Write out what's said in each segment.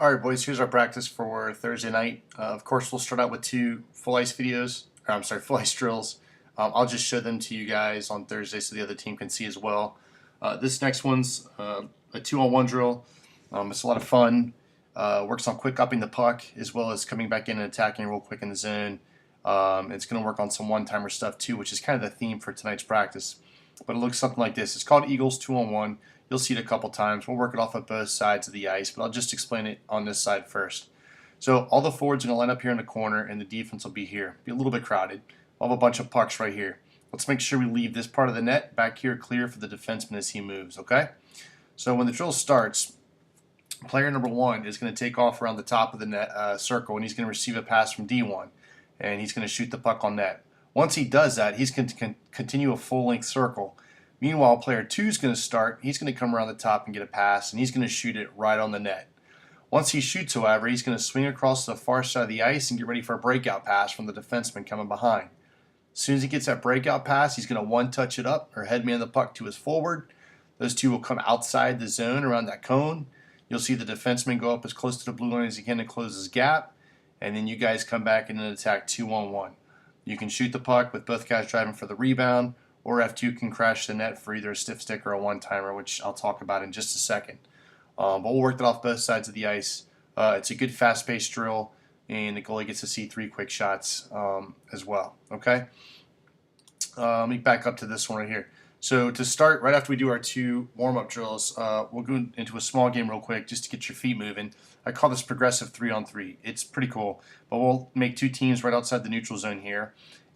All right, boys, here's our practice for Thursday night. Of course, we'll start out with two full ice videos, or I'm sorry, full ice drills. I'll just show them to you guys on Thursday so the other team can see as well. This next one's a 2-on-1 drill. It's a lot of fun. Works on quick upping the puck as well as coming back in and attacking real quick in the zone. It's going to work on some one-timer stuff too, which is kind of the theme for tonight's practice. But it looks something like this. It's called Eagles 2-on-1. You'll see it a couple times. We'll work it off of both sides of the ice, but I'll just explain it on this side first. So all the forwards are going to line up here in the corner, and the defense will be here. Be a little bit crowded. We'll have a bunch of pucks right here. Let's make sure we leave this part of the net back here clear for the defenseman as he moves, okay? So when the drill starts, player number 1 is going to take off around the top of the net circle, and he's going to receive a pass from D1, and he's going to shoot the puck on net. Once he does that, he's going to continue a full-length circle. Meanwhile, player 2 is going to start. He's going to come around the top and get a pass, and he's going to shoot it right on the net. Once he shoots, however, he's going to swing across the far side of the ice and get ready for a breakout pass from the defenseman coming behind. As soon as he gets that breakout pass, he's going to one-touch it up or headman the puck to his forward. Those two will come outside the zone around that cone. You'll see the defenseman go up as close to the blue line as he can to close his gap, and then you guys come back in and attack 2-on-1. You can shoot the puck with both guys driving for the rebound, or F2 can crash the net for either a stiff stick or a one-timer, which I'll talk about in just a second. But we'll work that off both sides of the ice. It's a good fast-paced drill, and the goalie gets to see 3 quick shots as well. Okay? Let me back up to this one right here. So to start, right after we do our 2 warm-up drills, we'll go into a small game real quick just to get your feet moving. I call this progressive 3-on-3. It's pretty cool. But we'll make 2 teams right outside the neutral zone here,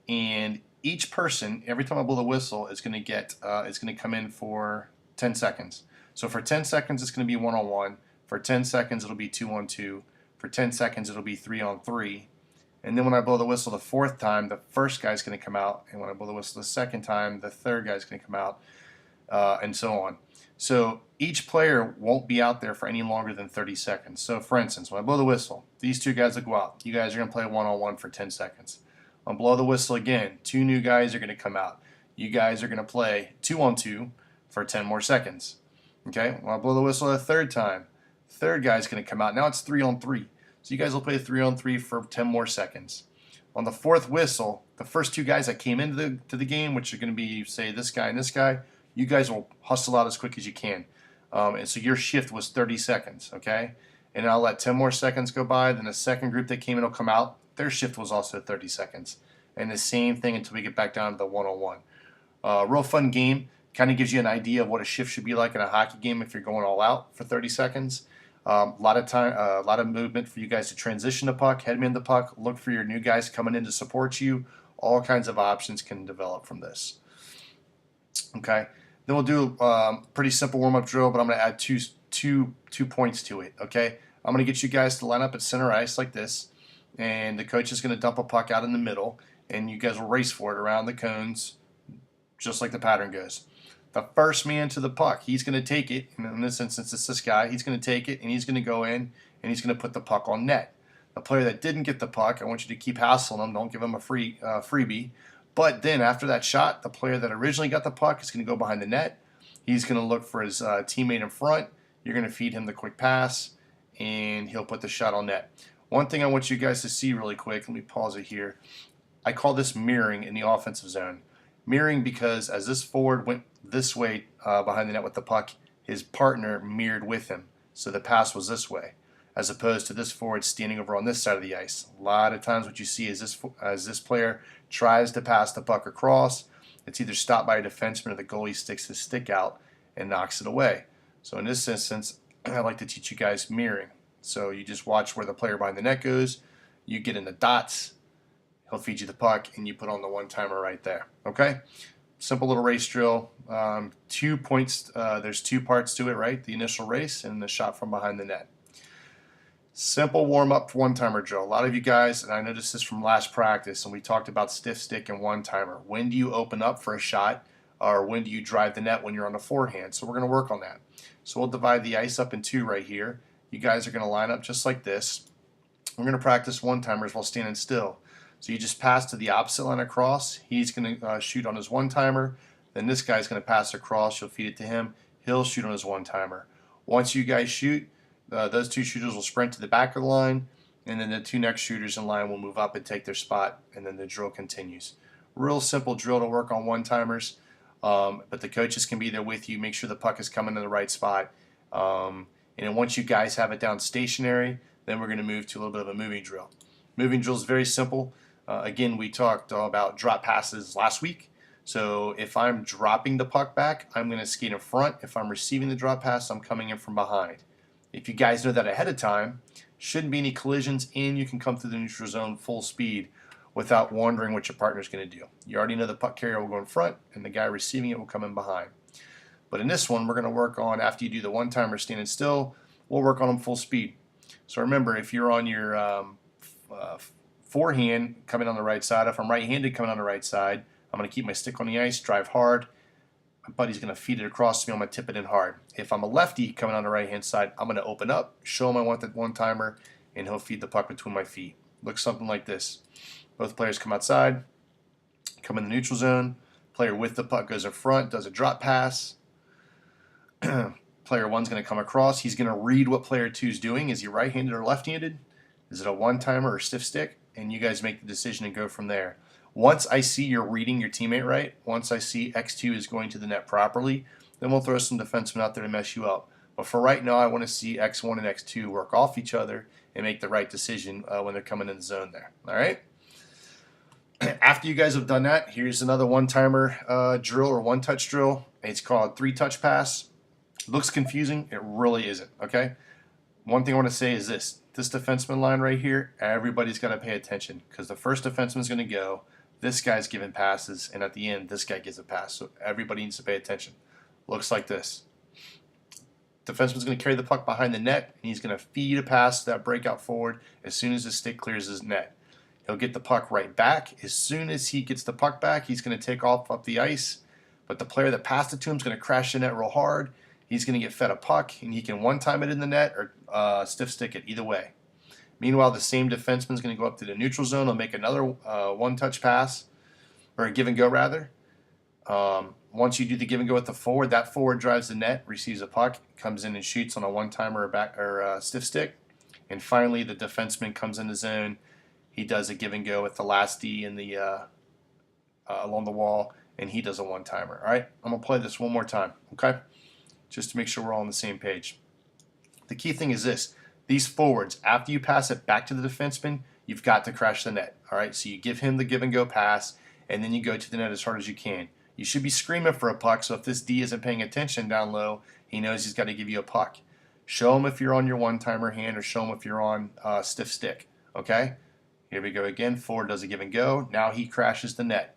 and each person, every time I blow the whistle, is going to get, it's going to come in for 10 seconds. So for 10 seconds, it's going to be 1-on-1. For 10 seconds, it'll be 2-on-2. For 10 seconds, it'll be 3-on-3. And then when I blow the whistle the 4th time, the first guy's going to come out. And when I blow the whistle the 2nd time, the 3rd guy's going to come out, and so on. So each player won't be out there for any longer than 30 seconds. So for instance, when I blow the whistle, these 2 guys will go out. You guys are going to play 1-on-1 for 10 seconds. I'll blow the whistle again. 2 new guys are going to come out. You guys are going to play 2-on-2 for 10 more seconds. Okay? When I blow the whistle a 3rd time, 3rd guy's going to come out. Now it's 3-on-3. So you guys will play 3-on-3 for 10 more seconds. On the 4th whistle, the first 2 guys that came into the game, which are going to be, say, this guy and this guy, you guys will hustle out as quick as you can. And so your shift was 30 seconds, okay? And I'll let 10 more seconds go by. Then the second group that came in will come out. Their shift was also 30 seconds. And the same thing until we get back down to the 1-on-1. Real fun game. Kind of gives you an idea of what a shift should be like in a hockey game if you're going all out for 30 seconds. A lot of time, a lot of movement for you guys to transition the puck, headman the puck, look for your new guys coming in to support you. All kinds of options can develop from this. Okay. Then we'll do a pretty simple warm-up drill, but I'm going to add two points to it. Okay. I'm going to get you guys to line up at center ice like this. And the coach is going to dump a puck out in the middle, and you guys will race for it around the cones, just like the pattern goes. The first man to the puck, he's going to take it, and in this instance it's this guy, he's going to take it, and he's going to go in, and he's going to put the puck on net. The player that didn't get the puck, I want you to keep hassling him, don't give him a freebie. But then after that shot, the player that originally got the puck is going to go behind the net. He's going to look for his teammate in front. You're going to feed him the quick pass, and he'll put the shot on net. One thing I want you guys to see really quick, let me pause it here. I call this mirroring in the offensive zone. Mirroring because as this forward went this way behind the net with the puck, his partner mirrored with him. So the pass was this way, as opposed to this forward standing over on this side of the ice. A lot of times what you see is this player tries to pass the puck across, it's either stopped by a defenseman or the goalie sticks his stick out and knocks it away. So in this instance, I like to teach you guys mirroring. So you just watch where the player behind the net goes, you get in the dots, he'll feed you the puck, and you put on the one-timer right there. Okay? Simple little race drill. 2 points, there's 2 parts to it, right? The initial race and the shot from behind the net. Simple warm-up one-timer drill. A lot of you guys, and I noticed this from last practice, and we talked about stiff stick and one-timer. When do you open up for a shot, or when do you drive the net when you're on the forehand? So we're going to work on that. So we'll divide the ice up in 2 right here. You guys are going to line up just like this. We're going to practice one-timers while standing still. So you just pass to the opposite line across. He's going to shoot on his one-timer. Then this guy's going to pass across. You'll feed it to him. He'll shoot on his one-timer. Once you guys shoot, Those 2 shooters will sprint to the back of the line, and then the 2 next shooters in line will move up and take their spot, and then the drill continues. Real simple drill to work on one-timers, but the coaches can be there with you, make sure the puck is coming to the right spot. And then once you guys have it down stationary, then we're going to move to a little bit of a moving drill. Moving drill is very simple. Again, we talked about drop passes last week. So if I'm dropping the puck back, I'm going to skate in front. If I'm receiving the drop pass, I'm coming in from behind. If you guys know that ahead of time, shouldn't be any collisions, and you can come through the neutral zone full speed without wondering what your partner's going to do. You already know the puck carrier will go in front, and the guy receiving it will come in behind. But in this one, we're going to work on, after you do the one-timer standing still, we'll work on them full speed. So remember, if you're on your forehand coming on the right side, if I'm right-handed coming on the right side, I'm going to keep my stick on the ice, drive hard. My buddy's going to feed it across to me. I'm going to tip it in hard. If I'm a lefty coming on the right-hand side, I'm going to open up, show him I want that one-timer, and he'll feed the puck between my feet. Looks something like this. Both players come outside, come in the neutral zone. Player with the puck goes in front, does a drop pass. Player 1's going to come across. He's going to read what player 2 is doing. Is he right-handed or left-handed? Is it a one-timer or stiff stick? And you guys make the decision and go from there. Once I see you're reading your teammate right, once I see X2 is going to the net properly, then we'll throw some defensemen out there to mess you up. But for right now, I want to see X1 and X2 work off each other and make the right decision when they're coming in the zone there. All right? After you guys have done that, here's another one-timer drill or one-touch drill. It's called 3-touch pass. Looks confusing. It really isn't, okay? One thing I want to say is this. This defenseman line right here, everybody's got to pay attention because the first defenseman's going to go, this guy's giving passes, and at the end, this guy gives a pass. So everybody needs to pay attention. Looks like this. Defenseman's going to carry the puck behind the net, and he's going to feed a pass to that breakout forward as soon as his stick clears his net. He'll get the puck right back. As soon as he gets the puck back, he's going to take off up the ice, but the player that passed it to him is going to crash the net real hard. He's going to get fed a puck, and he can one-time it in the net or stiff stick it, either way. Meanwhile, the same defenseman is going to go up to the neutral zone. He'll make another one-touch pass, or a give-and-go, rather. Once you do the give-and-go with the forward, that forward drives the net, receives a puck, comes in and shoots on a one-timer or stiff stick. And finally, the defenseman comes in the zone. He does a give-and-go with the last D in the along the wall, and he does a one-timer. All right, I'm going to play this one more time, okay? Just to make sure we're all on the same page. The key thing is this. These forwards, after you pass it back to the defenseman, you've got to crash the net. All right, so you give him the give-and-go pass, and then you go to the net as hard as you can. You should be screaming for a puck, so if this D isn't paying attention down low, he knows he's got to give you a puck. Show him if you're on your one-timer hand or show him if you're on stiff stick, okay? Here we go again. Forward does a give-and-go. Now he crashes the net.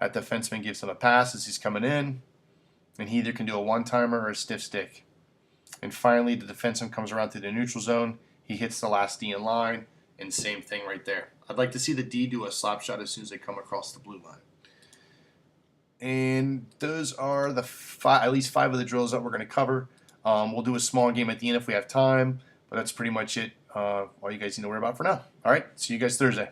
That defenseman gives him a pass as he's coming in, and he either can do a one-timer or a stiff stick. And finally, the defenseman comes around to the neutral zone. He hits the last D in line, and same thing right there. I'd like to see the D do a slap shot as soon as they come across the blue line. And those are the at least 5 of the drills that we're going to cover. We'll do a small game at the end if we have time, but that's pretty much it. All you guys need to worry about for now. All right, see you guys Thursday.